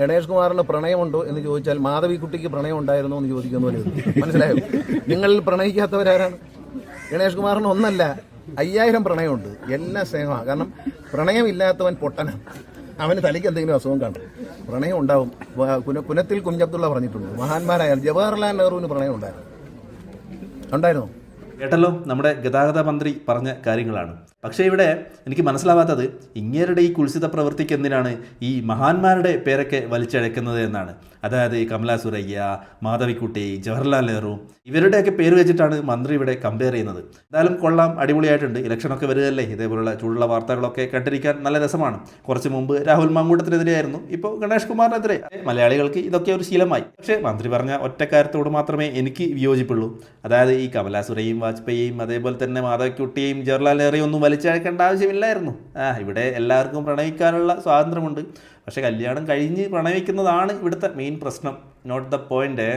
ഗണേഷ് കുമാറിന് പ്രണയമുണ്ടോ എന്ന് ചോദിച്ചാൽ മാധവിക്കുട്ടിക്ക് പ്രണയം ഉണ്ടായിരുന്നോ എന്ന് ചോദിക്കുന്ന പോലെ മനസ്സിലായോ? നിങ്ങളിൽ പ്രണയിക്കാത്തവരാരാണ്? ഗണേഷ് കുമാറിന് ഒന്നല്ല 5000 പ്രണയമുണ്ട്. എല്ലാം സ്നേഹമാണ്. കാരണം പ്രണയമില്ലാത്തവൻ പൊട്ടനാണ്. അവന് തലയ്ക്ക് എന്തെങ്കിലും അസുഖം കാണും. പ്രണയം ഉണ്ടാവും. പുനത്തിൽ കുഞ്ഞബ്ദുള്ള പറഞ്ഞിട്ടുണ്ട്, മഹാന്മാരായാൽ ജവഹർലാൽ നെഹ്റുവിന് പ്രണയം ഉണ്ടായിരുന്നോ? കേട്ടല്ലോ, നമ്മുടെ ഗതാഗത മന്ത്രി പറഞ്ഞ കാര്യങ്ങളാണ്. പക്ഷേ ഇവിടെ എനിക്ക് മനസ്സിലാവാത്തത് ഇങ്ങേരുടെ ഈ കുൽസിത പ്രവൃത്തിക്ക് എന്തിനാണ് ഈ മഹാന്മാരുടെ പേരൊക്കെ വലിച്ചഴക്കുന്നത് എന്നാണ്. അതായത് കമലാ സുരയ്യ, മാധവിക്കുട്ടി, ജവഹർലാൽ നെഹ്റു ഇവരുടെയൊക്കെ പേര് വെച്ചിട്ടാണ് മന്ത്രി ഇവിടെ കമ്പയർ ചെയ്യുന്നത്. എന്തായാലും കൊള്ളാം, അടിപൊളിയായിട്ടുണ്ട്. ഇലക്ഷനൊക്കെ വരികയല്ലേ, ഇതേപോലുള്ള ചൂടുള്ള വാർത്തകളൊക്കെ കണ്ടിരിക്കാൻ നല്ല രസമാണ്. കുറച്ച് മുമ്പ് രാഹുൽ മാങ്കൂട്ടത്തിനെതിരെയായിരുന്നു, ഇപ്പോൾ ഗണേഷ് കുമാറിനെതിരെ. മലയാളികൾക്ക് ഇതൊക്കെ ഒരു ശീലമായി. പക്ഷേ മന്ത്രി പറഞ്ഞ ഒറ്റ കാര്യത്തോട് മാത്രമേ എനിക്ക് വിയോജിപ്പുള്ളൂ. അതായത് ഈ കമലാ സുരയ്യയും വാജ്പേയിയും അതേപോലെ തന്നെ മാധവിക്കുട്ടിയെയും ജവഹർലാൽ നെഹ്റുയും ഒന്നും വലിച്ചഴക്കേണ്ട ആവശ്യമില്ലായിരുന്നു. ഇവിടെ എല്ലാവർക്കും പ്രണയിക്കാനുള്ള സ്വാതന്ത്ര്യമുണ്ട്. പക്ഷേ കല്യാണം കഴിഞ്ഞ് പ്രണയിക്കുന്നതാണ് ഇവിടുത്തെ മെയിൻ പ്രശ്നം. Not the point.